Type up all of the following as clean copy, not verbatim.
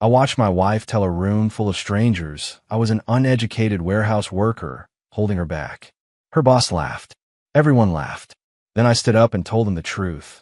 I watched my wife tell a room full of strangers I was an uneducated warehouse worker holding her back. Her boss laughed. Everyone laughed. Then I stood up and told them the truth.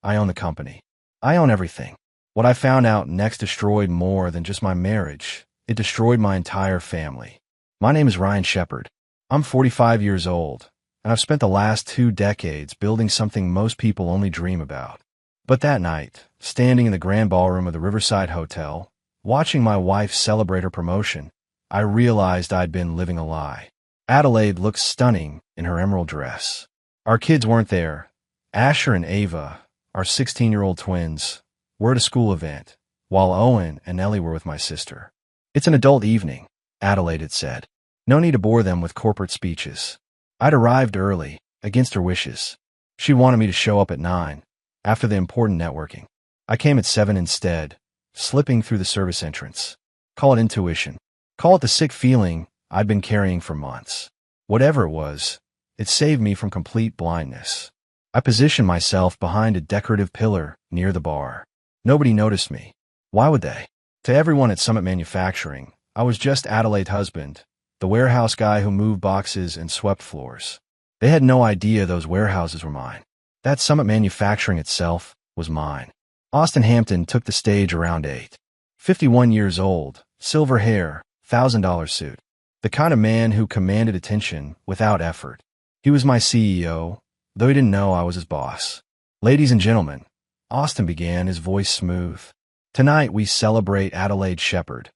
I own the company. I own everything. What I found out next destroyed more than just my marriage. It destroyed my entire family. My name is Ryan Shepard. I'm 45 years old, and I've spent the last 2 decades building something most people only dream about. But that night, standing in the grand ballroom of the Riverside Hotel, watching my wife celebrate her promotion, I realized I'd been living a lie. Adelaide looked stunning in her emerald dress. Our kids weren't there. Asher and Ava, our 16-year-old twins, were at a school event, while Owen and Ellie were with my sister. It's an adult evening, Adelaide had said. No need to bore them with corporate speeches. I'd arrived early, against her wishes. She wanted me to show up at 9, after the important networking. I came at 7 instead, slipping through the service entrance. Call it intuition. Call it the sick feeling I'd been carrying for months. Whatever it was, it saved me from complete blindness. I positioned myself behind a decorative pillar near the bar. Nobody noticed me. Why would they? To everyone at Summit Manufacturing, I was just Adelaide's husband, the warehouse guy who moved boxes and swept floors. They had no idea those warehouses were mine. That Summit Manufacturing itself was mine. Austin Hampton took the stage around 8. 51 years old, silver hair, $1,000 suit. The kind of man who commanded attention without effort. He was my CEO, though he didn't know I was his boss. Ladies and gentlemen, Austin began, his voice smooth. Tonight we celebrate Adelaide Shepard,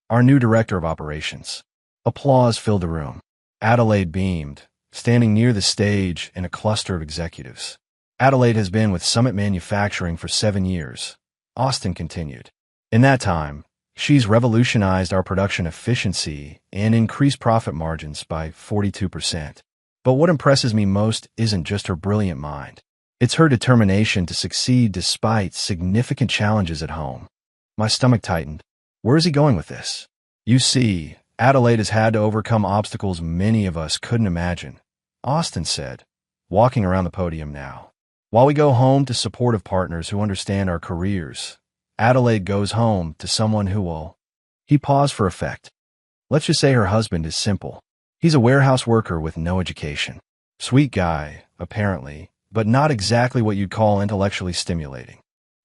our new director of operations. Applause filled the room. Adelaide beamed, standing near the stage in a cluster of executives. Adelaide has been with Summit Manufacturing for 7 years, Austin continued. In that time, she's revolutionized our production efficiency and increased profit margins by 42%. But what impresses me most isn't just her brilliant mind. It's her determination to succeed despite significant challenges at home. My stomach tightened. Where is he going with this? You see, Adelaide has had to overcome obstacles many of us couldn't imagine, Austin said, walking around the podium now. While we go home to supportive partners who understand our careers, Adelaide goes home to someone who will. He paused for effect. Let's just say her husband is simple. He's a warehouse worker with no education. Sweet guy, apparently, but not exactly what you'd call intellectually stimulating.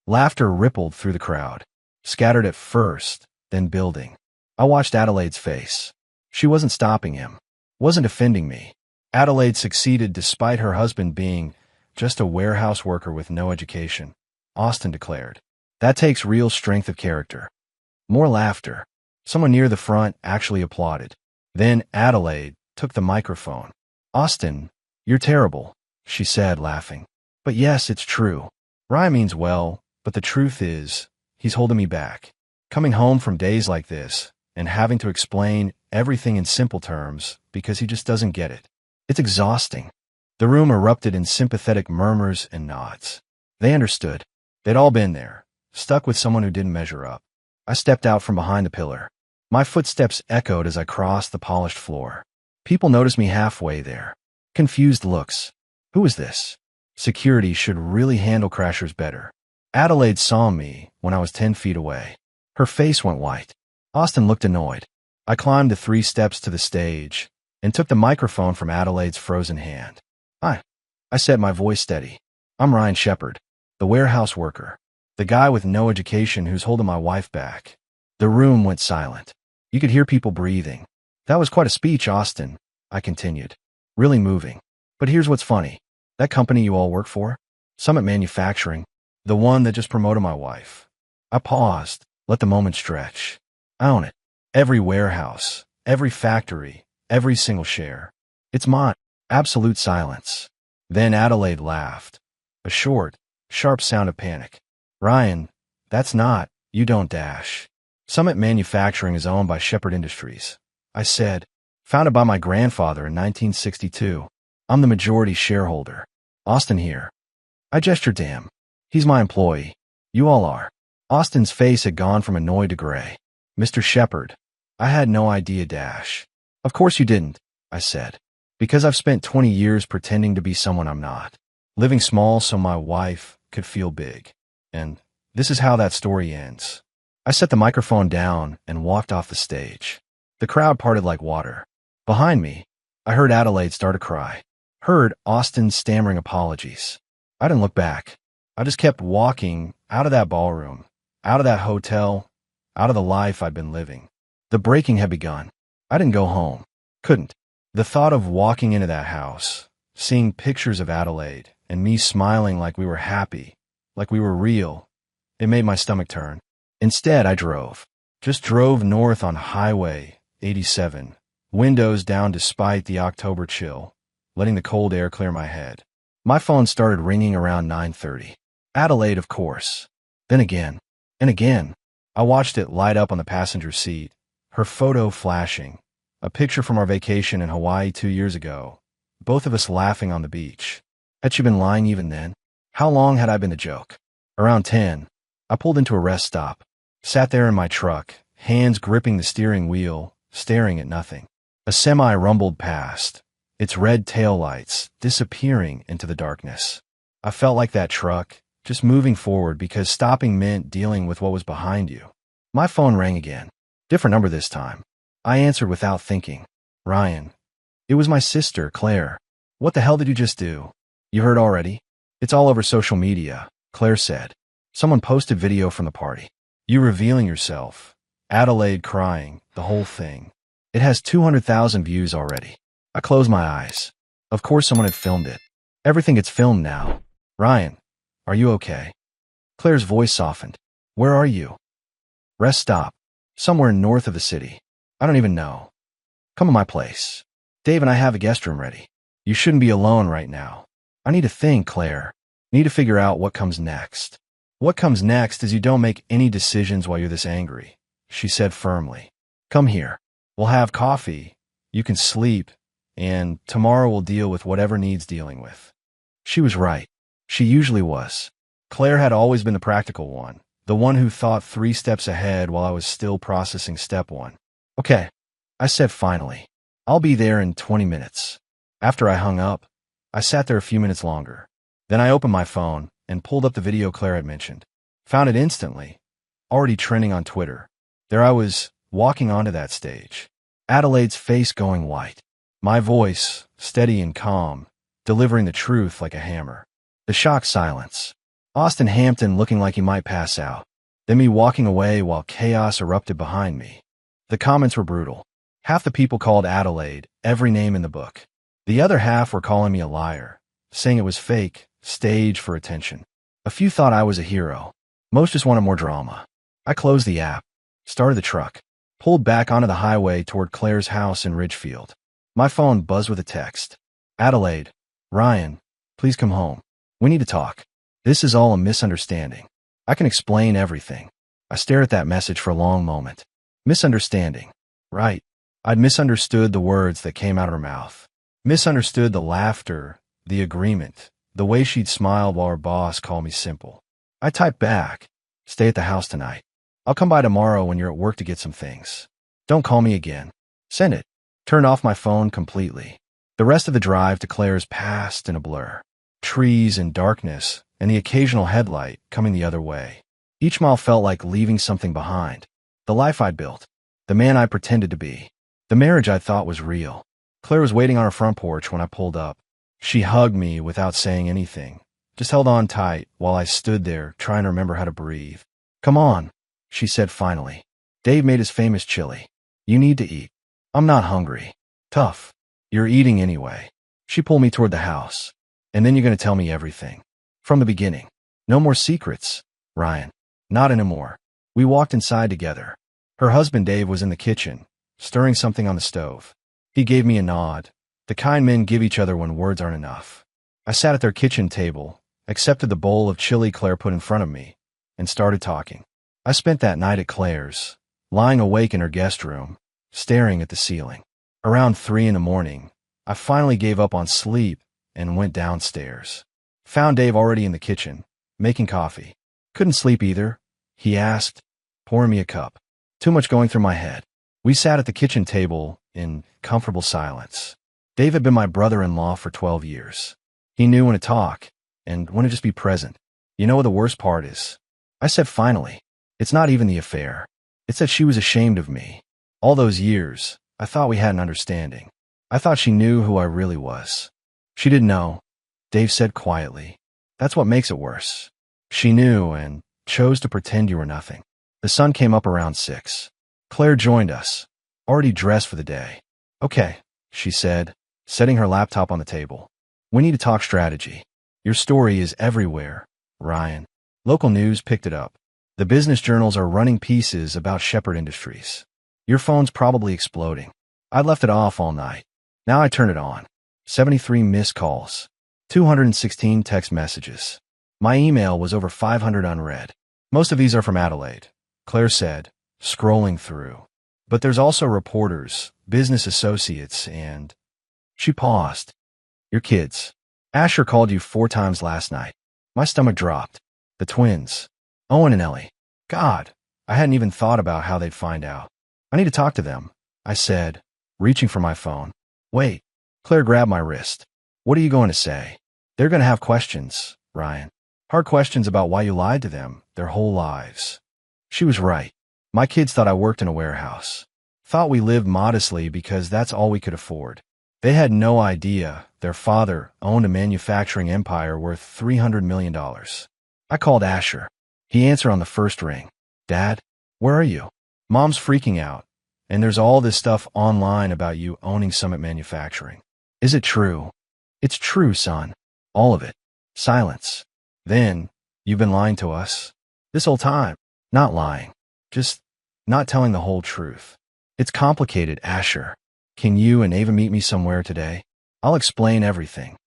Laughter rippled through the crowd, scattered at first, then building. I watched Adelaide's face. She wasn't stopping him, wasn't offending me. Adelaide succeeded despite her husband being just a warehouse worker with no education, Austin declared. That takes real strength of character. More laughter. Someone near the front actually applauded. Then Adelaide took the microphone. Austin, you're terrible, she said, laughing. But yes, it's true. Ryan means well, but the truth is, he's holding me back. Coming home from days like this and having to explain everything in simple terms because he just doesn't get it. It's exhausting. The room erupted in sympathetic murmurs and nods. They understood. They'd all been there, stuck with someone who didn't measure up. I stepped out from behind the pillar. My footsteps echoed as I crossed the polished floor. People noticed me halfway there. Confused looks. Who is this? Security should really handle crashers better. Adelaide saw me when I was 10 feet away. Her face went white. Austin looked annoyed. I climbed the 3 steps to the stage and took the microphone from Adelaide's frozen hand. Hi, I said, my voice steady. I'm Ryan Shepard, the warehouse worker, the guy with no education who's holding my wife back. The room went silent. You could hear people breathing. That was quite a speech, Austin, I continued. Really moving. But here's what's funny. That company you all work for? Summit Manufacturing, the one that just promoted my wife. I paused, let the moment stretch. I own it. Every warehouse, every factory, every single share. It's mine. Absolute silence. Then Adelaide laughed. A short, sharp sound of panic. Ryan, that's not, you don't dash. Summit Manufacturing is owned by Shepard Industries, I said, founded by my grandfather in 1962. I'm the majority shareholder. Austin here. I gestured to him. He's my employee. You all are. Austin's face had gone from annoyed to gray. Mr. Shepard, I had no idea, dash. Of course you didn't, I said. Because I've spent 20 years pretending to be someone I'm not. Living small so my wife could feel big. And this is how that story ends. I set the microphone down and walked off the stage. The crowd parted like water. Behind me, I heard Adelaide start to cry. Heard Austin stammering apologies. I didn't look back. I just kept walking out of that ballroom, out of that hotel, out of the life I'd been living. The breaking had begun. I didn't go home. Couldn't. The thought of walking into that house, seeing pictures of Adelaide, and me smiling like we were happy, like we were real, it made my stomach turn. Instead, I drove. Just drove north on Highway 87, windows down despite the October chill, letting the cold air clear my head. My phone started ringing around 9:30. Adelaide, of course. Then again, and again. I watched it light up on the passenger seat, her photo flashing, a picture from our vacation in Hawaii 2 years ago, both of us laughing on the beach. Had she been lying even then? How long had I been the joke? Around 10, I pulled into a rest stop, sat there in my truck, hands gripping the steering wheel, staring at nothing. A semi rumbled past, its red taillights disappearing into the darkness. I felt like that truck, just moving forward because stopping meant dealing with what was behind you. My phone rang again. Different number this time. I answered without thinking. Ryan. It was my sister, Claire. What the hell did you just do? You heard already? It's all over social media, Claire said. Someone posted video from the party. You revealing yourself. Adelaide crying, the whole thing. It has 200,000 views already. I closed my eyes. Of course someone had filmed it. Everything gets filmed now. Ryan, are you okay? Claire's voice softened. Where are you? Rest stop. Somewhere north of the city. I don't even know. Come to my place. Dave and I have a guest room ready. You shouldn't be alone right now. I need to think, Claire. Need to figure out what comes next. What comes next is you don't make any decisions while you're this angry, she said firmly. Come here. We'll have coffee. You can sleep. And tomorrow we'll deal with whatever needs dealing with. She was right. She usually was. Claire had always been the practical one, the one who thought 3 steps ahead while I was still processing step 1. Okay, I said finally. I'll be there in 20 minutes. After I hung up, I sat there a few minutes longer. Then I opened my phone and pulled up the video Claire had mentioned. Found it instantly, already trending on Twitter. There I was, walking onto that stage. Adelaide's face going white. My voice, steady and calm, delivering the truth like a hammer. The shocked silence. Austin Hampton looking like he might pass out. Then me walking away while chaos erupted behind me. The comments were brutal. Half the people called Adelaide every name in the book. The other half were calling me a liar, saying it was fake, staged for attention. A few thought I was a hero. Most just wanted more drama. I closed the app, started the truck, pulled back onto the highway toward Claire's house in Ridgefield. My phone buzzed with a text. Adelaide, Ryan, please come home. We need to talk. This is all a misunderstanding. I can explain everything. I stared at that message for a long moment. Misunderstanding. Right. I'd misunderstood the words that came out of her mouth. Misunderstood the laughter, the agreement, the way she'd smiled while her boss called me simple. I typed back. Stay at the house tonight. I'll come by tomorrow when you're at work to get some things. Don't call me again. Send it. Turned off my phone completely. The rest of the drive to Claire's passed in a blur. Trees and darkness, and the occasional headlight coming the other way. Each mile felt like leaving something behind. The life I'd built. The man I pretended to be. The marriage I thought was real. Claire was waiting on her front porch when I pulled up. She hugged me without saying anything. Just held on tight while I stood there trying to remember how to breathe. Come on, she said finally. Dave made his famous chili. You need to eat. I'm not hungry. Tough. You're eating anyway. She pulled me toward the house. And then you're going to tell me everything. From the beginning. No more secrets, Ryan. Not anymore. We walked inside together. Her husband Dave was in the kitchen, stirring something on the stove. He gave me a nod, the kind men give each other when words aren't enough. I sat at their kitchen table, accepted the bowl of chili Claire put in front of me, and started talking. I spent that night at Claire's, lying awake in her guest room, staring at the ceiling. Around 3 in the morning, I finally gave up on sleep and went downstairs. Found Dave already in the kitchen, making coffee. Couldn't sleep either, he asked, pouring me a cup. Too much going through my head. We sat at the kitchen table in comfortable silence. Dave had been my brother-in-law for 12 years. He knew when to talk and when to just be present. You know what the worst part is? I said finally, It's not even the affair. It's that she was ashamed of me. All those years, I thought we had an understanding. I thought she knew who I really was. She didn't know, Dave said quietly. That's what makes it worse. She knew and chose to pretend you were nothing. The sun came up around 6. Claire joined us, already dressed for the day. Okay, she said, setting her laptop on the table. We need to talk strategy. Your story is everywhere, Ryan. Local news picked it up. The business journals are running pieces about Shepherd Industries. Your phone's probably exploding. I left it off all night. Now I turn it on. 73 missed calls. 216 text messages. My email was over 500 unread. Most of these are from Adelaide, Claire said, scrolling through. But there's also reporters, business associates, and... She paused. Your kids. Asher called you 4 times last night. My stomach dropped. The twins. Owen and Ellie. God, I hadn't even thought about how they'd find out. I need to talk to them, I said, reaching for my phone. Wait. Claire grabbed my wrist. What are you going to say? They're going to have questions, Ryan. Hard questions about why you lied to them their whole lives. She was right. My kids thought I worked in a warehouse. Thought we lived modestly because that's all we could afford. They had no idea their father owned a manufacturing empire worth $300 million. I called Asher. He answered on the first ring. Dad, where are you? Mom's freaking out, and there's all this stuff online about you owning Summit Manufacturing. Is it true? It's true, son. All of it. Silence. Then, you've been lying to us? This whole time. Not lying. Just not telling the whole truth. It's complicated, Asher. Can you and Ava meet me somewhere today? I'll explain everything.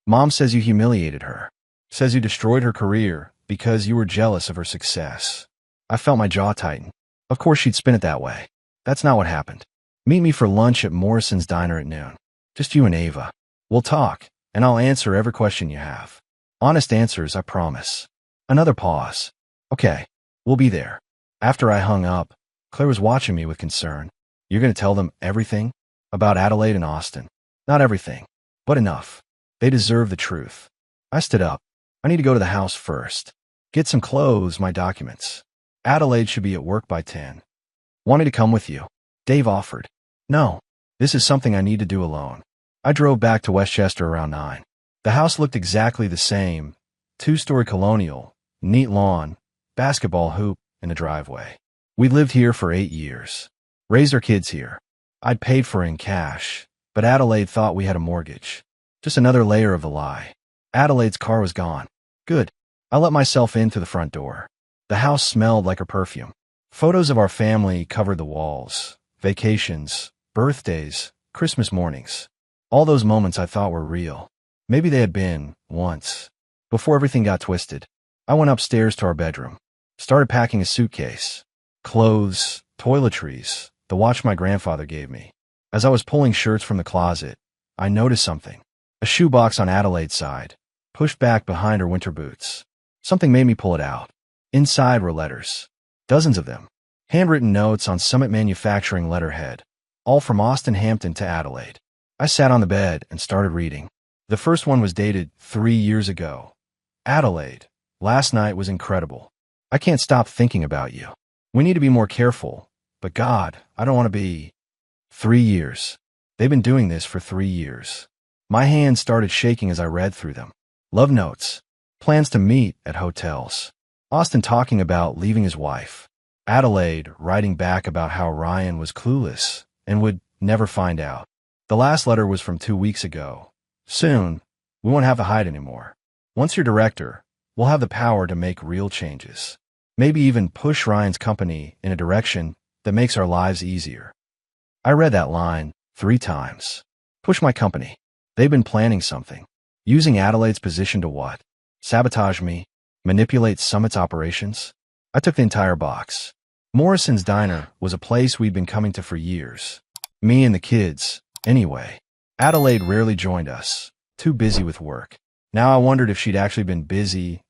Mom says you humiliated her. Says you destroyed her career because you were jealous of her success. I felt my jaw tighten. Of course she'd spin it that way. That's not what happened. Meet me for lunch at Morrison's Diner at noon. Just you and Ava. We'll talk, and I'll answer every question you have. Honest answers, I promise. Another pause. Okay, we'll be there. After I hung up, Claire was watching me with concern. You're going to tell them everything? About Adelaide and Austin? Not everything, but enough. They deserve the truth. I stood up. I need to go to the house first. Get some clothes, my documents. Adelaide should be at work by 10. Want me to come with you? Dave offered. No, this is something I need to do alone. I drove back to Westchester around 9. The house looked exactly the same. 2-story colonial, neat lawn, basketball hoop, and a driveway. We lived here for 8 years. Raised our kids here. I'd paid for it in cash, but Adelaide thought we had a mortgage. Just another layer of the lie. Adelaide's car was gone. Good. I let myself in through the front door. The house smelled like her perfume. Photos of our family covered the walls. Vacations, birthdays, Christmas mornings. All those moments I thought were real. Maybe they had been, once. Before everything got twisted, I went upstairs to our bedroom. Started packing a suitcase. Clothes, toiletries, the watch my grandfather gave me. As I was pulling shirts from the closet, I noticed something. A shoebox on Adelaide's side, pushed back behind her winter boots. Something made me pull it out. Inside were letters. Dozens of them. Handwritten notes on Summit Manufacturing letterhead. All from Austin Hampton to Adelaide. I sat on the bed and started reading. The first one was dated 3 years ago. Adelaide, last night was incredible. I can't stop thinking about you. We need to be more careful. But God, I don't want to be... 3 years. They've been doing this for 3 years. My hands started shaking as I read through them. Love notes. Plans to meet at hotels. Austin talking about leaving his wife. Adelaide writing back about how Ryan was clueless and would never find out. The last letter was from 2 weeks ago. Soon, we won't have to hide anymore. Once you're director, we'll have the power to make real changes. Maybe even push Ryan's company in a direction that makes our lives easier. I read that line 3 times. Push my company. They've been planning something. Using Adelaide's position to what? Sabotage me? Manipulate Summit's operations? I took the entire box. Morrison's Diner was a place we'd been coming to for years. Me and the kids, anyway. Adelaide rarely joined us, too busy with work. Now I wondered if she'd actually been busy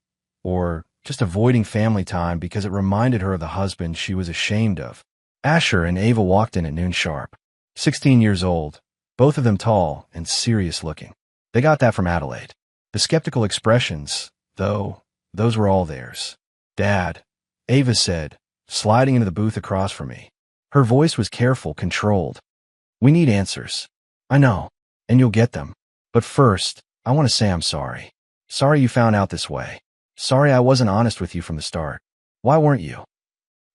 or just avoiding family time because it reminded her of the husband she was ashamed of. Asher and Ava walked in at noon sharp. 16 years old, both of them tall and serious looking. They got that from Adelaide. The skeptical expressions, though, those were all theirs. Dad, Ava said, sliding into the booth across from me. Her voice was careful, controlled. We need answers. I know, and you'll get them. But first, I want to say I'm sorry. Sorry you found out this way. Sorry I wasn't honest with you from the start. Why weren't you?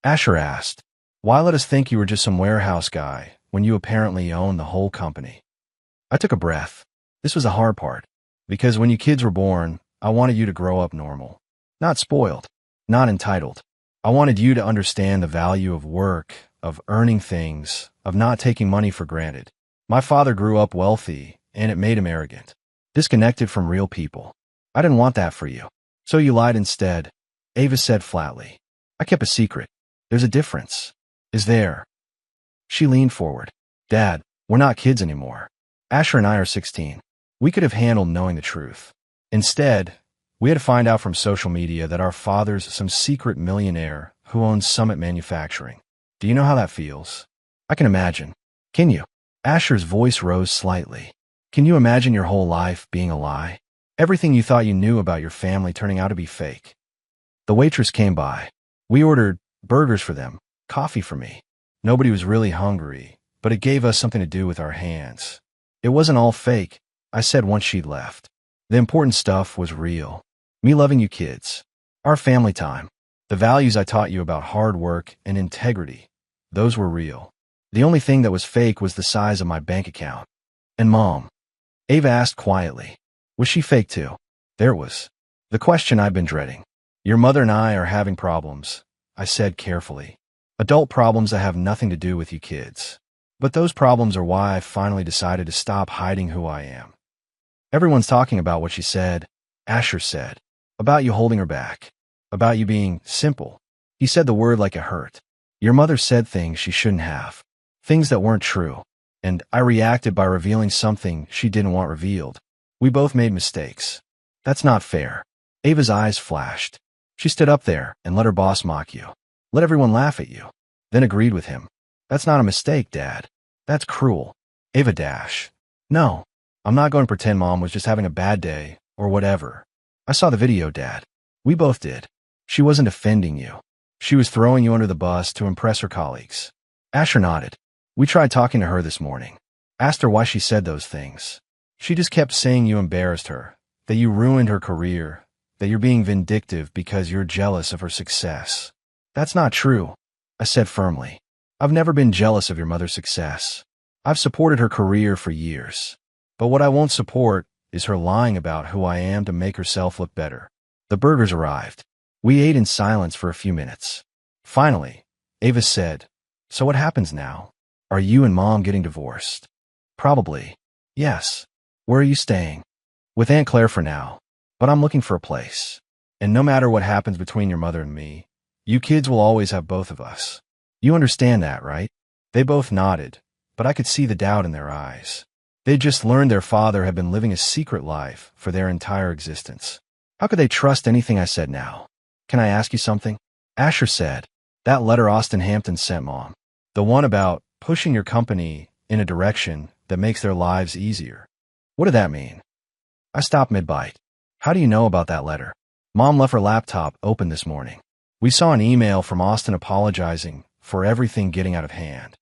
Asher asked. Why let us think you were just some warehouse guy when you apparently own the whole company? I took a breath. This was the hard part. Because when you kids were born, I wanted you to grow up normal. Not spoiled. Not entitled. I wanted you to understand the value of work, of earning things, of not taking money for granted. My father grew up wealthy, and it made him arrogant. Disconnected from real people. I didn't want that for you. So you lied instead, Ava said flatly. I kept a secret. There's a difference. Is there? She leaned forward. Dad, we're not kids anymore. Asher and I are 16. We could have handled knowing the truth. Instead, we had to find out from social media that our father's some secret millionaire who owns Summit Manufacturing. Do you know how that feels? I can imagine. Can you? Asher's voice rose slightly. Can you imagine your whole life being a lie? Everything you thought you knew about your family turning out to be fake. The waitress came by. We ordered burgers for them, coffee for me. Nobody was really hungry, but it gave us something to do with our hands. It wasn't all fake, I said once she'd left. The important stuff was real. Me loving you kids. Our family time. The values I taught you about hard work and integrity. Those were real. The only thing that was fake was the size of my bank account. And Mom? Ava asked quietly. Was she fake too? There it was. The question I've been dreading. Your mother and I are having problems, I said carefully. Adult problems that have nothing to do with you kids. But those problems are why I finally decided to stop hiding who I am. Everyone's talking about what she said, Asher said. About you holding her back. About you being simple. He said the word like it hurt. Your mother said things she shouldn't have. Things that weren't true. And I reacted by revealing something she didn't want revealed. We both made mistakes. That's not fair. Ava's eyes flashed. She stood up there and let her boss mock you. Let everyone laugh at you. Then agreed with him. That's not a mistake, Dad. That's cruel. Ava dash. No. I'm not going to pretend Mom was just having a bad day, or whatever. I saw the video, Dad. We both did. She wasn't offending you. She was throwing you under the bus to impress her colleagues. Asher nodded. We tried talking to her this morning. Asked her why she said those things. She just kept saying you embarrassed her, that you ruined her career, that you're being vindictive because you're jealous of her success. That's not true, I said firmly. I've never been jealous of your mother's success. I've supported her career for years. But what I won't support is her lying about who I am to make herself look better. The burgers arrived. We ate in silence for a few minutes. Finally, Ava said, So what happens now? Are you and Mom getting divorced? Probably. Yes. Where are you staying? With Aunt Claire for now. But I'm looking for a place. And no matter what happens between your mother and me, you kids will always have both of us. You understand that, right? They both nodded, but I could see the doubt in their eyes. They'd just learned their father had been living a secret life for their entire existence. How could they trust anything I said now? Can I ask you something? Asher said, that letter Austin Hampton sent Mom. The one about pushing your company in a direction that makes their lives easier. What did that mean? I stopped mid-bite. How do you know about that letter? Mom left her laptop open this morning. We saw an email from Austin apologizing for everything getting out of hand.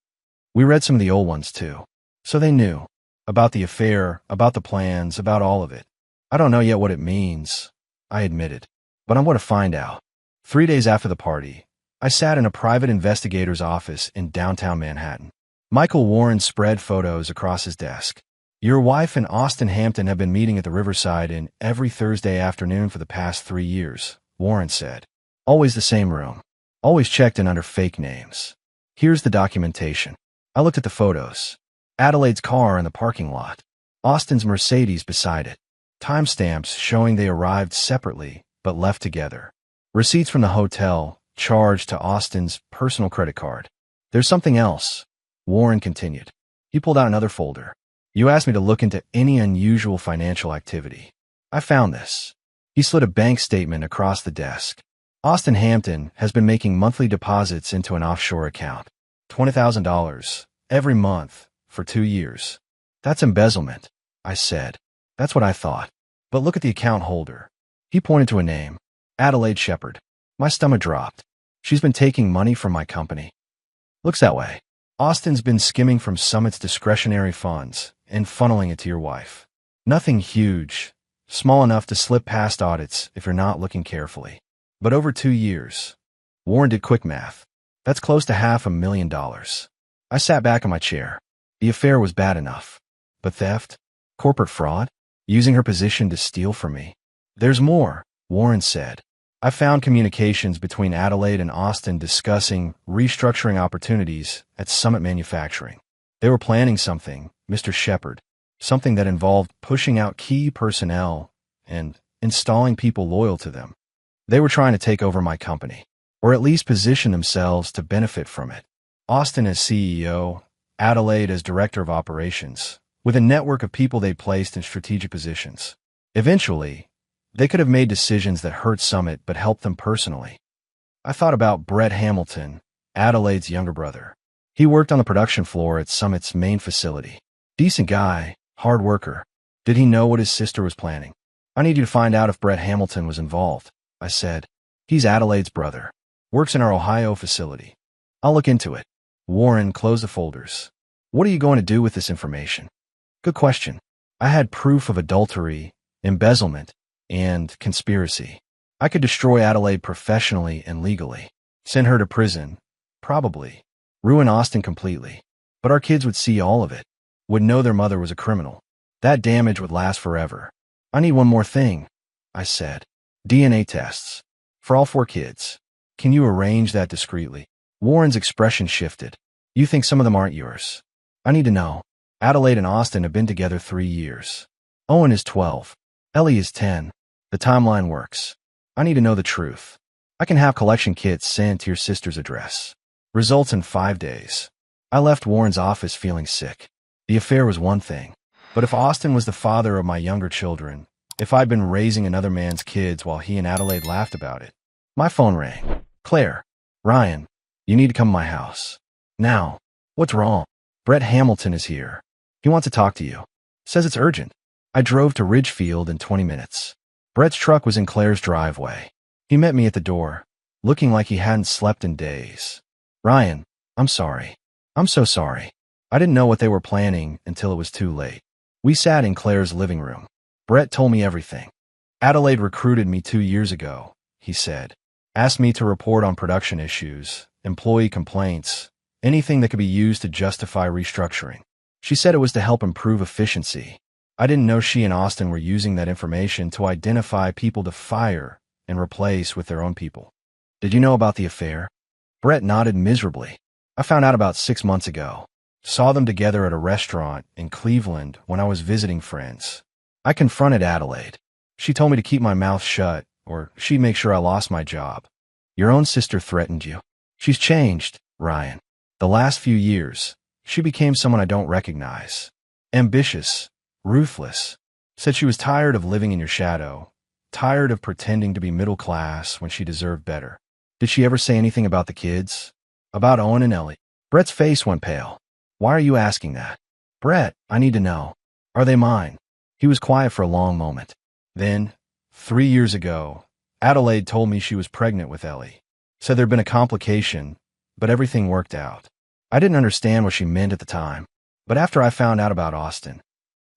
We read some of the old ones too. So they knew. About the affair, about the plans, about all of it. I don't know yet what it means, I admitted. But I'm going to find out. 3 days after the party, I sat in a private investigator's office in downtown Manhattan. Michael Warren spread photos across his desk. Your wife and Austin Hampton have been meeting at the Riverside Inn every Thursday afternoon for the past 3 years, Warren said. Always the same room. Always checked in under fake names. Here's the documentation. I looked at the photos. Adelaide's car in the parking lot. Austin's Mercedes beside it. Timestamps showing they arrived separately but left together. Receipts from the hotel charged to Austin's personal credit card. There's something else, Warren continued. He pulled out another folder. You asked me to look into any unusual financial activity. I found this. He slid a bank statement across the desk. Austin Hampton has been making monthly deposits into an offshore account. $20,000 every month for 2 years. That's embezzlement, I said. That's what I thought. But look at the account holder. He pointed to a name. Adelaide Shepard. My stomach dropped. She's been taking money from my company. Looks that way. Austin's been skimming from Summit's discretionary funds and funneling it to your wife. Nothing huge, small enough to slip past audits if you're not looking carefully. But over 2 years. Warren did quick math. That's close to $500,000. I sat back in my chair. The affair was bad enough. But theft? Corporate fraud? Using her position to steal from me? There's more, Warren said. I found communications between Adelaide and Austin discussing restructuring opportunities at Summit Manufacturing. They were planning something, Mr. Shepard, something that involved pushing out key personnel and installing people loyal to them. They were trying to take over my company, or at least position themselves to benefit from it. Austin as CEO, Adelaide as Director of Operations, with a network of people they placed in strategic positions. Eventually, they could have made decisions that hurt Summit but helped them personally. I thought about Brett Hamilton, Adelaide's younger brother. He worked on the production floor at Summit's main facility. Decent guy, hard worker. Did he know what his sister was planning? I need you to find out if Brett Hamilton was involved, I said. He's Adelaide's brother. Works in our Ohio facility. I'll look into it. Warren closed the folders. What are you going to do with this information? Good question. I had proof of adultery, embezzlement, and conspiracy. I could destroy Adelaide professionally and legally. Send her to prison, probably. Ruin Austin completely. But our kids would see all of it. Would know their mother was a criminal. That damage would last forever. I need one more thing, I said. DNA tests. For all 4 kids. Can you arrange that discreetly? Warren's expression shifted. You think some of them aren't yours? I need to know. Adelaide and Austin have been together 3 years. Owen is 12. Ellie is 10. The timeline works. I need to know the truth. I can have collection kits sent to your sister's address. Results in 5 days. I left Warren's office feeling sick. The affair was one thing. But if Austin was the father of my younger children, if I'd been raising another man's kids while he and Adelaide laughed about it. My phone rang. Claire. Ryan. You need to come to my house. Now. What's wrong? Brett Hamilton is here. He wants to talk to you. Says it's urgent. I drove to Ridgefield in 20 minutes. Brett's truck was in Claire's driveway. He met me at the door, looking like he hadn't slept in days. Ryan, I'm sorry. I'm so sorry. I didn't know what they were planning until it was too late. We sat in Claire's living room. Brett told me everything. Adelaide recruited me 2 years ago, he said. Asked me to report on production issues, employee complaints, anything that could be used to justify restructuring. She said it was to help improve efficiency. I didn't know she and Austin were using that information to identify people to fire and replace with their own people. Did you know about the affair? Brett nodded miserably. I found out about 6 months ago. Saw them together at a restaurant in Cleveland when I was visiting friends. I confronted Adelaide. She told me to keep my mouth shut, or she'd make sure I lost my job. Your own sister threatened you. She's changed, Ryan. The last few years, she became someone I don't recognize. Ambitious, ruthless. Said she was tired of living in your shadow, tired of pretending to be middle class when she deserved better. Did she ever say anything about the kids? About Owen and Ellie? Brett's face went pale. Why are you asking that? Brett, I need to know. Are they mine? He was quiet for a long moment. Then, 3 years ago, Adelaide told me she was pregnant with Ellie. Said there'd been a complication, but everything worked out. I didn't understand what she meant at the time, but after I found out about Austin.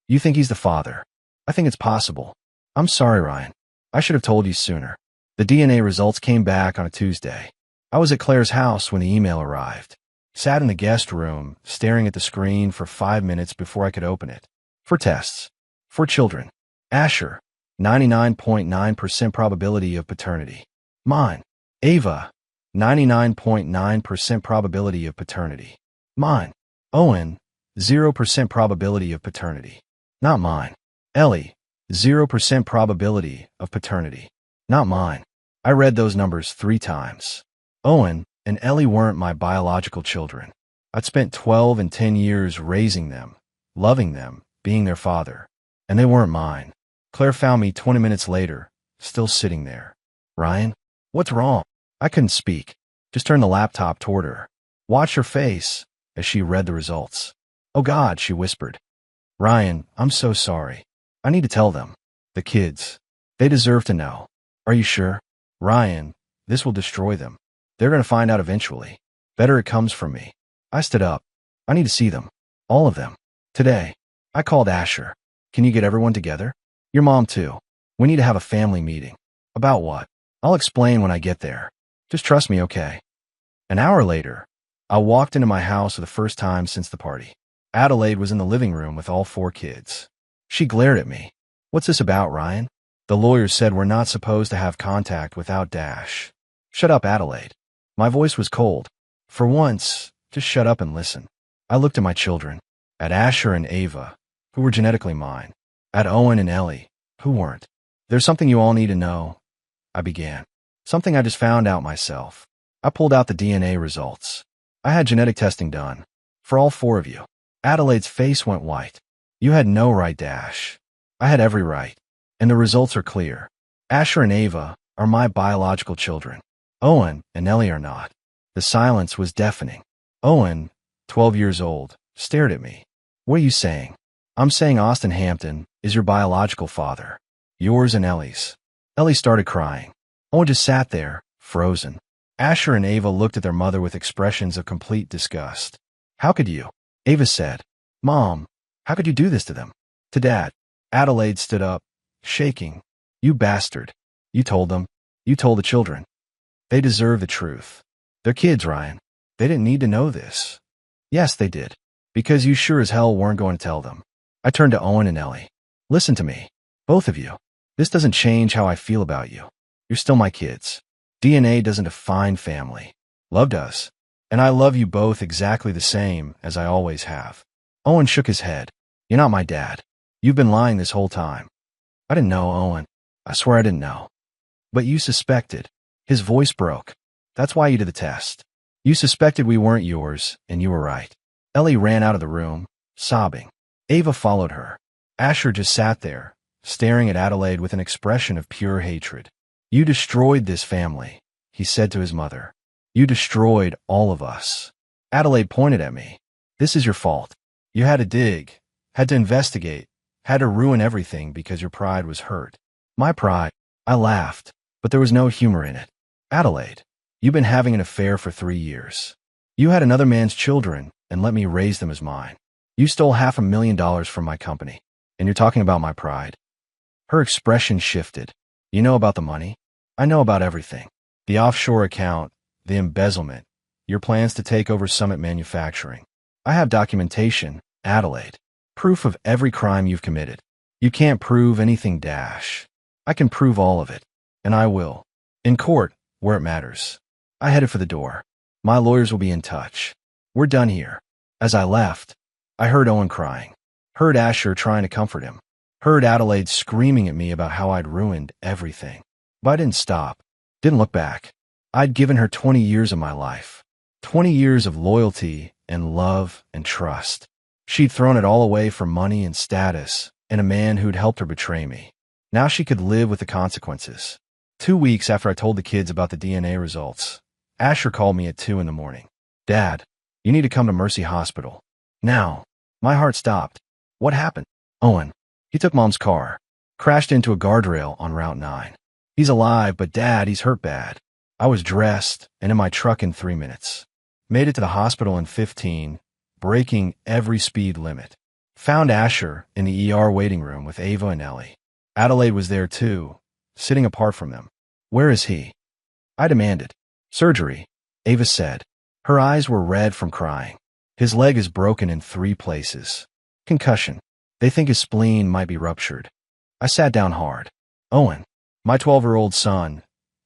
You think he's the father? I think it's possible. I'm sorry, Ryan. I should have told you sooner. The DNA results came back on a Tuesday. I was at Claire's house when the email arrived. Sat in the guest room, staring at the screen for 5 minutes before I could open it. For tests. For children. Asher, 99.9% probability of paternity. Mine. Ava, 99.9% probability of paternity. Mine. Owen, 0% probability of paternity. Not mine. Ellie, 0% probability of paternity. Not mine. I read those numbers 3 times. Owen and Ellie weren't my biological children. I'd spent 12 and 10 years raising them, loving them, being their father. And they weren't mine. Claire found me 20 minutes later, still sitting there. Ryan, what's wrong? I couldn't speak. Just turned the laptop toward her. Watched her face as she read the results. Oh God, she whispered. Ryan, I'm so sorry. I need to tell them. The kids. They deserve to know. Are you sure? Ryan, this will destroy them. They're going to find out eventually. Better it comes from me. I stood up. I need to see them. All of them. Today. I called Asher. Can you get everyone together? Your mom too. We need to have a family meeting. About what? I'll explain when I get there. Just trust me, okay? An hour later, I walked into my house for the first time since the party. Adelaide was in the living room with all 4 kids. She glared at me. What's this about, Ryan? The lawyers said we're not supposed to have contact without Dash. Shut up, Adelaide. My voice was cold. For once, just shut up and listen. I looked at my children. At Asher and Ava, who were genetically mine. At Owen and Ellie, who weren't. There's something you all need to know, I began. Something I just found out myself. I pulled out the DNA results. I had genetic testing done. For all 4 of you. Adelaide's face went white. You had no right, Dash. I had every right. And the results are clear. Asher and Ava are my biological children. Owen and Ellie are not. The silence was deafening. Owen, 12 years old, stared at me. What are you saying? I'm saying Austin Hampton is your biological father. Yours and Ellie's. Ellie started crying. Owen just sat there, frozen. Asher and Ava looked at their mother with expressions of complete disgust. How could you? Ava said. Mom, how could you do this to them? To Dad. Adelaide stood up, shaking. You bastard. You told them. You told the children. They deserve the truth. They're kids, Ryan. They didn't need to know this. Yes, they did. Because you sure as hell weren't going to tell them. I turned to Owen and Ellie. Listen to me. Both of you. This doesn't change how I feel about you. You're still my kids. DNA doesn't define family. Love does. And I love you both exactly the same as I always have. Owen shook his head. You're not my dad. You've been lying this whole time. I didn't know, Owen. I swear I didn't know. But you suspected. His voice broke. That's why you did the test. You suspected we weren't yours, and you were right. Ellie ran out of the room, sobbing. Ava followed her. Asher just sat there, staring at Adelaide with an expression of pure hatred. You destroyed this family, he said to his mother. You destroyed all of us. Adelaide pointed at me. This is your fault. You had to dig, had to investigate, had to ruin everything because your pride was hurt. My pride. I laughed, but there was no humor in it. Adelaide, you've been having an affair for 3 years. You had another man's children and let me raise them as mine. You stole $500,000 from my company, and you're talking about my pride. Her expression shifted. You know about the money? I know about everything. The offshore account, the embezzlement, your plans to take over Summit Manufacturing. I have documentation, Adelaide. Proof of every crime you've committed. You can't prove anything, Dash. I can prove all of it, and I will. In court, where it matters. I headed for the door. My lawyers will be in touch. We're done here. As I left, I heard Owen crying. Heard Asher trying to comfort him. Heard Adelaide screaming at me about how I'd ruined everything. But I didn't stop. Didn't look back. I'd given her 20 years of my life. 20 years of loyalty and love and trust. She'd thrown it all away for money and status and a man who'd helped her betray me. Now she could live with the consequences. 2 weeks after I told the kids about the DNA results, Asher called me at 2 in the morning. Dad, you need to come to Mercy Hospital. Now. My heart stopped. What happened? Owen. He took Mom's car. Crashed into a guardrail on Route 9. He's alive, but Dad, he's hurt bad. I was dressed and in my truck in 3 minutes. Made it to the hospital in 15, breaking every speed limit. Found Asher in the ER waiting room with Ava and Ellie. Adelaide was there too, sitting apart from them. Where is he? I demanded. Surgery, Ava said. Her eyes were red from crying. His leg is broken in 3 places. Concussion. They think his spleen might be ruptured. I sat down hard. Owen, my 12-year-old son,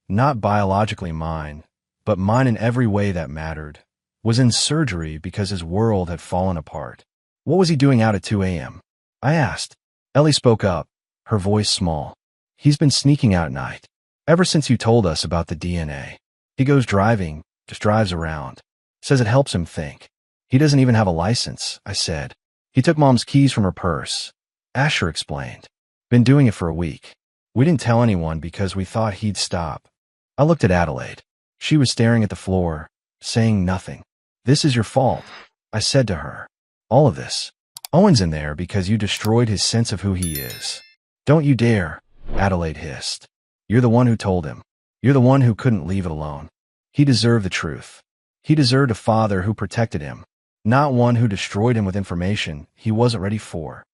not biologically mine, but mine in every way that mattered, was in surgery because his world had fallen apart. What was he doing out at 2 a.m.? I asked. Ellie spoke up, her voice small. He's been sneaking out at night. Ever since you told us about the DNA. He goes driving, just drives around. Says it helps him think. He doesn't even have a license, I said. He took Mom's keys from her purse. Asher explained. Been doing it for a week. We didn't tell anyone because we thought he'd stop. I looked at Adelaide. She was staring at the floor, saying nothing. This is your fault, I said to her. All of this. Owen's in there because you destroyed his sense of who he is. Don't you dare, Adelaide hissed. You're the one who told him. You're the one who couldn't leave it alone. He deserved the truth. He deserved a father who protected him, not one who destroyed him with information he wasn't ready for.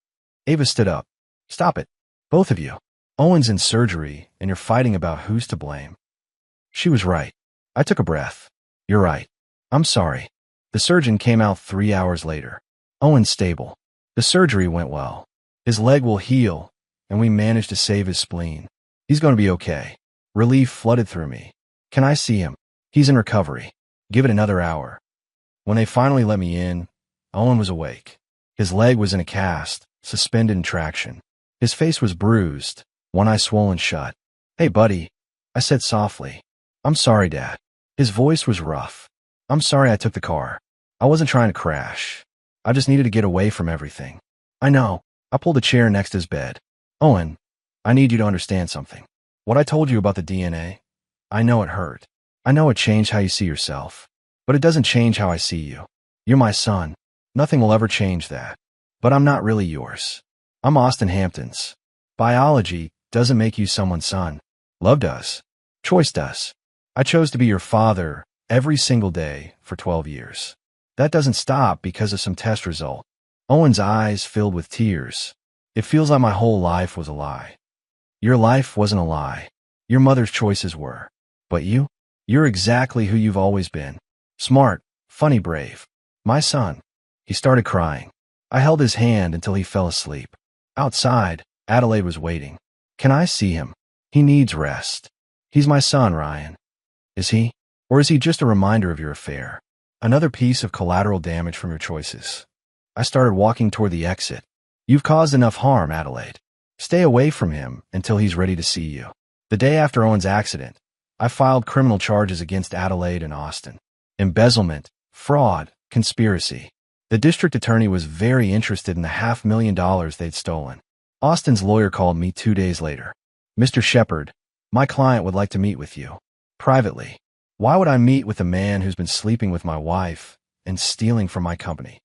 Ava stood up. Stop it. Both of you. Owen's in surgery, and you're fighting about who's to blame. She was right. I took a breath. You're right. I'm sorry. The surgeon came out 3 hours later. Owen's stable. The surgery went well. His leg will heal, and we managed to save his spleen. He's going to be okay. Relief flooded through me. Can I see him? He's in recovery. Give it another hour. When they finally let me in, Owen was awake. His leg was in a cast, suspended in traction. His face was bruised, one eye swollen shut. Hey, buddy, I said softly. I'm sorry, Dad. His voice was rough. I'm sorry I took the car. I wasn't trying to crash. I just needed to get away from everything. I know. I pulled a chair next to his bed. Owen, I need you to understand something. What I told you about the DNA, I know it hurt. I know it changed how you see yourself. But it doesn't change how I see you. You're my son. Nothing will ever change that. But I'm not really yours. I'm Austin Hampton's. Biology doesn't make you someone's son. Love does. Choice does. I chose to be your father every single day for 12 years. That doesn't stop because of some test result. Owen's eyes filled with tears. It feels like my whole life was a lie. Your life wasn't a lie. Your mother's choices were. But you're exactly who you've always been. Smart, funny, brave. My son. He started crying. I held his hand until he fell asleep. Outside, Adelaide was waiting. Can I see him? He needs rest. He's my son, Ryan. Is he? Or is he just a reminder of your affair? Another piece of collateral damage from your choices. I started walking toward the exit. You've caused enough harm, Adelaide. Stay away from him until he's ready to see you. The day after Owen's accident, I filed criminal charges against Adelaide and Austin. Embezzlement, fraud, conspiracy. The district attorney was very interested in the $500,000 they'd stolen. Austin's lawyer called me 2 days later. Mr. Shepard, my client would like to meet with you. Privately. Why would I meet with a man who's been sleeping with my wife and stealing from my company?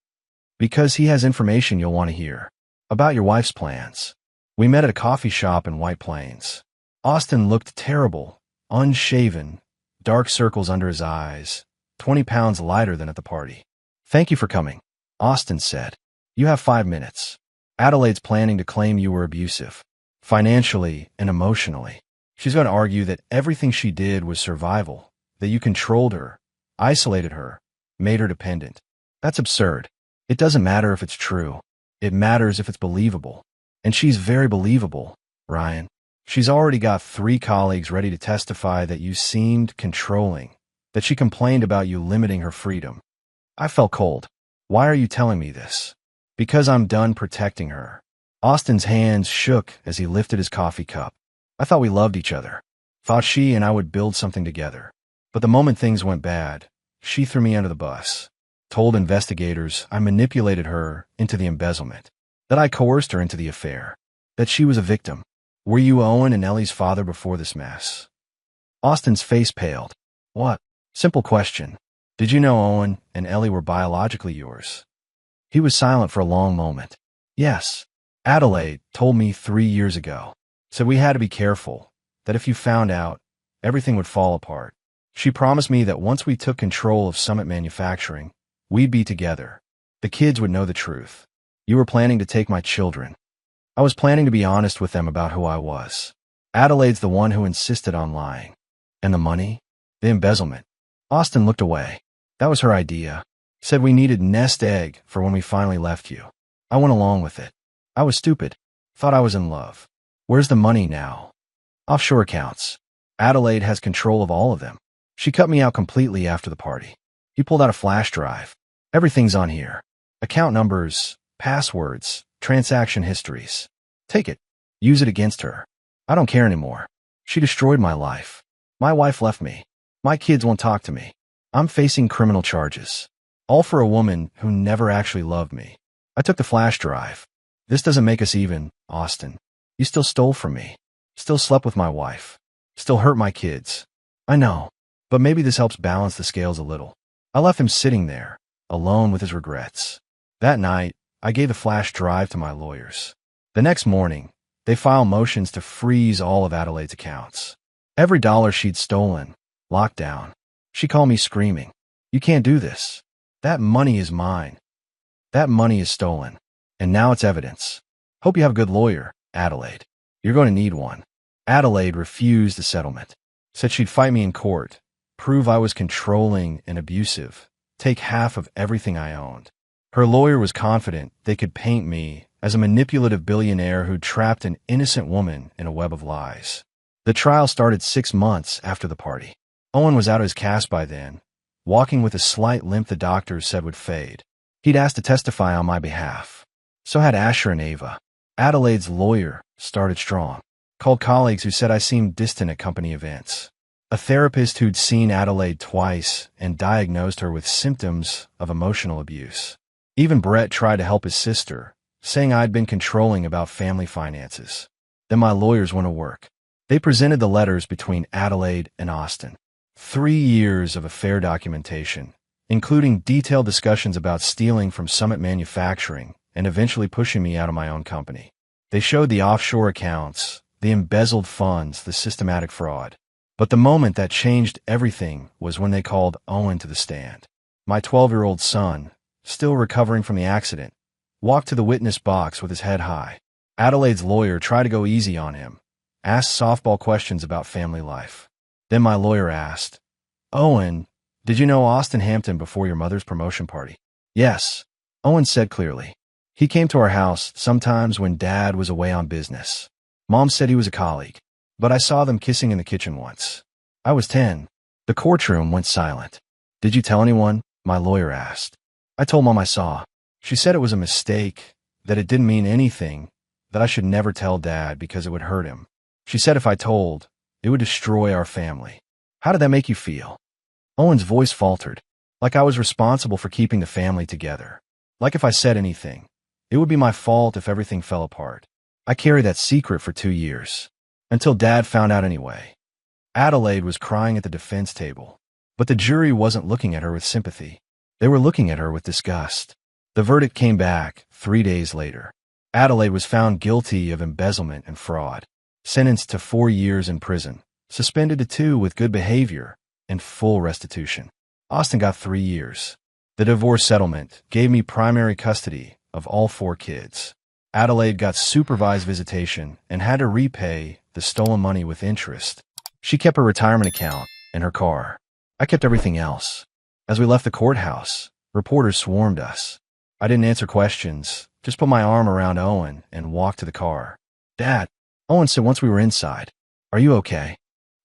Because he has information you'll want to hear. About your wife's plans. We met at a coffee shop in White Plains. Austin looked terrible, unshaven, dark circles under his eyes, 20 pounds lighter than at the party. Thank you for coming, Austin said. You have 5 minutes. Adelaide's planning to claim you were abusive, financially and emotionally. She's going to argue that everything she did was survival, that you controlled her, isolated her, made her dependent. That's absurd. It doesn't matter if it's true. It matters if it's believable. And she's very believable, Ryan. She's already got 3 colleagues ready to testify that you seemed controlling, that she complained about you limiting her freedom. I felt cold. Why are you telling me this? Because I'm done protecting her. Austin's hands shook as he lifted his coffee cup. I thought we loved each other. Thought she and I would build something together. But the moment things went bad, she threw me under the bus. Told investigators I manipulated her into the embezzlement. That I coerced her into the affair. That she was a victim. Were you Owen and Ellie's father before this mess? Austin's face paled. What? Simple question. Did you know Owen and Ellie were biologically yours? He was silent for a long moment. Yes. Adelaide told me 3 years ago. Said we had to be careful. That if you found out, everything would fall apart. She promised me that once we took control of Summit Manufacturing, we'd be together. The kids would know the truth. You were planning to take my children. I was planning to be honest with them about who I was. Adelaide's the one who insisted on lying. And the money? The embezzlement. Austin looked away. That was her idea. Said we needed nest egg for when we finally left you. I went along with it. I was stupid. Thought I was in love. Where's the money now? Offshore accounts. Adelaide has control of all of them. She cut me out completely after the party. He pulled out a flash drive. Everything's on here. Account numbers, passwords, transaction histories. Take it. Use it against her. I don't care anymore. She destroyed my life. My wife left me. My kids won't talk to me. I'm facing criminal charges. All for a woman who never actually loved me. I took the flash drive. This doesn't make us even, Austin. You still stole from me. Still slept with my wife. Still hurt my kids. I know. But maybe this helps balance the scales a little. I left him sitting there, alone with his regrets. That night, I gave the flash drive to my lawyers. The next morning, they filed motions to freeze all of Adelaide's accounts. Every dollar she'd stolen, locked down. She called me screaming, "You can't do this. That money is mine. That money is stolen. And now it's evidence. Hope you have a good lawyer, Adelaide. You're going to need one." Adelaide refused the settlement. Said she'd fight me in court, prove I was controlling and abusive, take half of everything I owned. Her lawyer was confident they could paint me as a manipulative billionaire who'd trapped an innocent woman in a web of lies. The trial started 6 months after the party. Owen was out of his cast by then, walking with a slight limp the doctors said would fade. He'd asked to testify on my behalf. So had Asher and Ava. Adelaide's lawyer started strong. Called colleagues who said I seemed distant at company events. A therapist who'd seen Adelaide twice and diagnosed her with symptoms of emotional abuse. Even Brett tried to help his sister, saying I'd been controlling about family finances. Then my lawyers went to work. They presented the letters between Adelaide and Austin. 3 years of affair documentation, including detailed discussions about stealing from Summit Manufacturing and eventually pushing me out of my own company. They showed the offshore accounts, the embezzled funds, the systematic fraud. But the moment that changed everything was when they called Owen to the stand. My 12-year-old son, still recovering from the accident, walked to the witness box with his head high. Adelaide's lawyer tried to go easy on him, asked softball questions about family life. Then my lawyer asked, "Owen, did you know Austin Hampton before your mother's promotion party?" "Yes," Owen said clearly. "He came to our house sometimes when Dad was away on business. Mom said he was a colleague, but I saw them kissing in the kitchen once. I was 10. The courtroom went silent. "Did you tell anyone?" my lawyer asked. I told Mom I saw. She said it was a mistake, that it didn't mean anything, that I should never tell Dad because it would hurt him. She said if I told, it would destroy our family. How did that make you feel?" Owen's voice faltered, like I was responsible for keeping the family together. Like if I said anything, it would be my fault if everything fell apart. I carried that secret for 2 years, until Dad found out anyway. Adelaide was crying at the defense table, but the jury wasn't looking at her with sympathy. They were looking at her with disgust. The verdict came back 3 days later. Adelaide was found guilty of embezzlement and fraud, sentenced to 4 years in prison, suspended to 2 with good behavior, and full restitution. Austin got 3 years. The divorce settlement gave me primary custody of all 4 kids. Adelaide got supervised visitation and had to repay the stolen money with interest. She kept her retirement account and her car. I kept everything else. As we left the courthouse, reporters swarmed us. I didn't answer questions, just put my arm around Owen and walked to the car. "Dad," Owen said once we were inside, "are you okay?"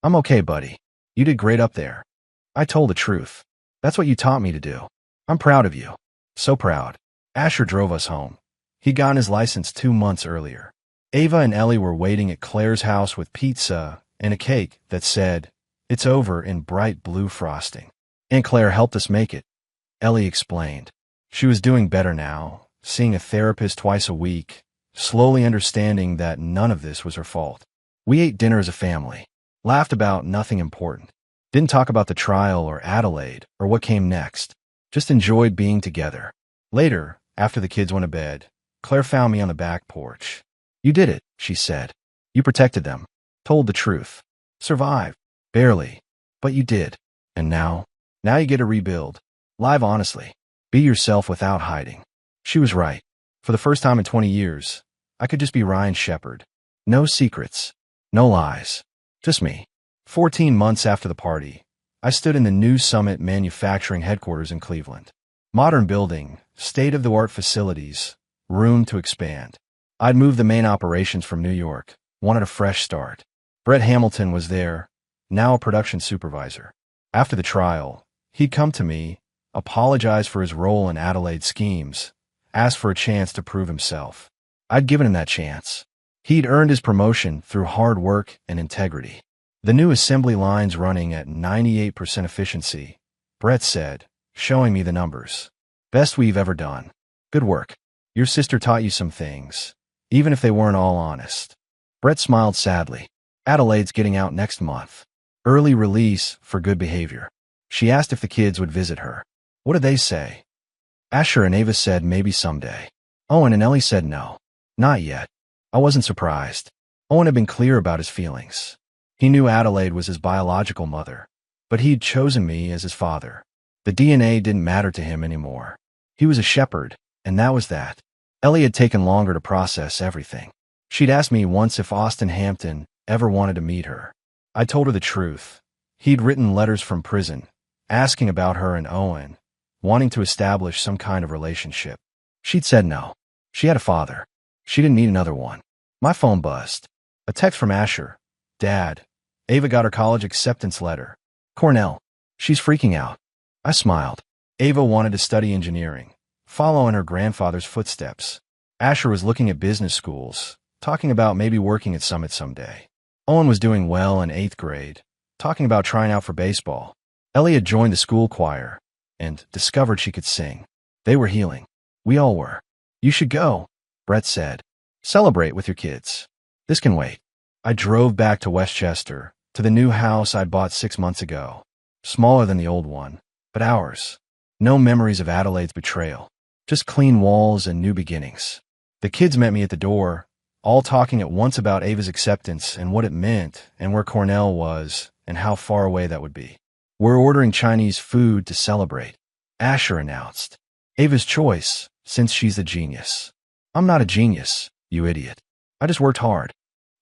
"I'm okay, buddy. You did great up there." I told the truth. "That's what you taught me to do. I'm proud of you." So proud. Asher drove us home. He'd gotten his license 2 months earlier. Ava and Ellie were waiting at Claire's house with pizza and a cake that said, "It's over," in bright blue frosting. Aunt Claire helped us make it. Ellie explained. She was doing better now, seeing a therapist twice a week, slowly understanding that none of this was her fault. We ate dinner as a family, laughed about nothing important, didn't talk about the trial or Adelaide or what came next, just enjoyed being together. Later, after the kids went to bed, Claire found me on the back porch. "You did it," she said. "You protected them, told the truth, survived, barely, but you did. And now you get to rebuild. Live honestly. Be yourself without hiding." She was right. For the first time in 20 years, I could just be Ryan Shepherd. No secrets, no lies, just me. 14 months after the party, I stood in the new Summit Manufacturing headquarters in Cleveland. Modern building, state-of-the-art facilities, room to expand. I'd moved the main operations from New York, wanted a fresh start. Brett Hamilton was there, now a production supervisor. After the trial, he'd come to me, apologized for his role in Adelaide's schemes, asked for a chance to prove himself. I'd given him that chance. He'd earned his promotion through hard work and integrity. The new assembly line's running at 98% efficiency, Brett said, showing me the numbers. "Best we've ever done. Good work. Your sister taught you some things, even if they weren't all honest." Brett smiled sadly. "Adelaide's getting out next month. Early release for good behavior." She asked if the kids would visit her. What did they say? Asher and Ava said maybe someday. Owen and Ellie said no. Not yet. I wasn't surprised. Owen had been clear about his feelings. He knew Adelaide was his biological mother, but he'd chosen me as his father. The DNA didn't matter to him anymore. He was a shepherd, and that was that. Ellie had taken longer to process everything. She'd asked me once if Austin Hampton ever wanted to meet her. I told her the truth. He'd written letters from prison, asking about her and Owen, wanting to establish some kind of relationship. She'd said no. She had a father. She didn't need another one. My phone buzzed. A text from Asher. Dad, Ava got her college acceptance letter. Cornell. She's freaking out. I smiled. Ava wanted to study engineering, follow in her grandfather's footsteps. Asher was looking at business schools, talking about maybe working at Summit someday. Owen was doing well in 8th grade, talking about trying out for baseball. Ellie had joined the school choir and discovered she could sing. They were healing. We all were. You should go, Brett said. Celebrate with your kids. This can wait. I drove back to Westchester, to the new house I'd bought 6 months ago. Smaller than the old one, but ours. No memories of Adelaide's betrayal. Just clean walls and new beginnings. The kids met me at the door, all talking at once about Ava's acceptance and what it meant and where Cornell was and how far away that would be. We're ordering Chinese food to celebrate, Asher announced. Ava's choice, since she's a genius. I'm not a genius, you idiot. I just worked hard.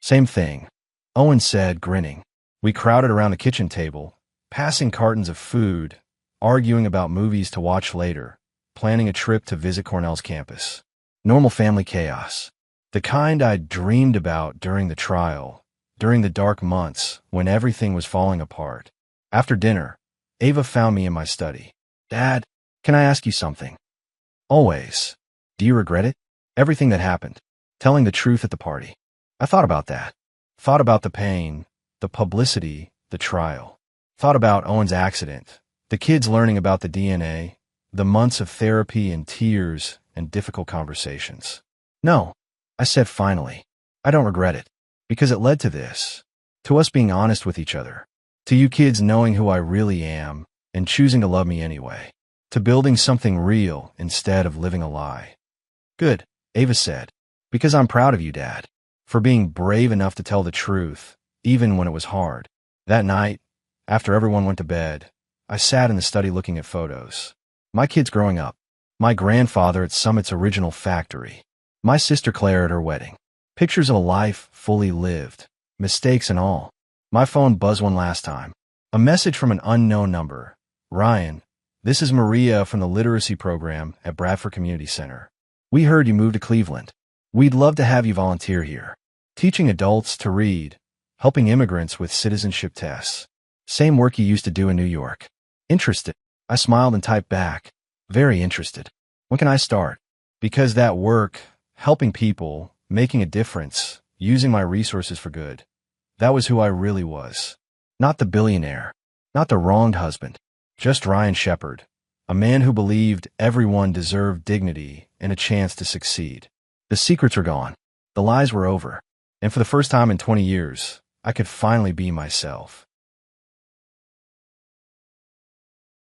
Same thing, Owen said, grinning. We crowded around the kitchen table, passing cartons of food, arguing about movies to watch later, planning a trip to visit Cornell's campus. Normal family chaos. The kind I'd dreamed about during the trial, during the dark months when everything was falling apart. After dinner, Ava found me in my study. Dad, can I ask you something? Always. Do you regret it? Everything that happened. Telling the truth at the party. I thought about that. Thought about the pain, the publicity, the trial. Thought about Owen's accident, the kids learning about the DNA, the months of therapy and tears and difficult conversations. No, I said finally. I don't regret it. Because it led to this. To us being honest with each other. To you kids knowing who I really am and choosing to love me anyway. To building something real instead of living a lie. Good, Ava said. Because I'm proud of you, Dad. For being brave enough to tell the truth, even when it was hard. That night, after everyone went to bed, I sat in the study looking at photos. My kids growing up. My grandfather at Summit's original factory. My sister Claire at her wedding. Pictures of a life fully lived. Mistakes and all. My phone buzzed one last time. A message from an unknown number. Ryan, this is Maria from the literacy program at Bradford Community Center. We heard you moved to Cleveland. We'd love to have you volunteer here. Teaching adults to read. Helping immigrants with citizenship tests. Same work you used to do in New York. Interested? I smiled and typed back. Very interested. When can I start? Because that work, helping people, making a difference, using my resources for good, that was who I really was. Not the billionaire. Not the wronged husband. Just Ryan Shepherd. A man who believed everyone deserved dignity and a chance to succeed. The secrets were gone. The lies were over. And for the first time in 20 years, I could finally be myself.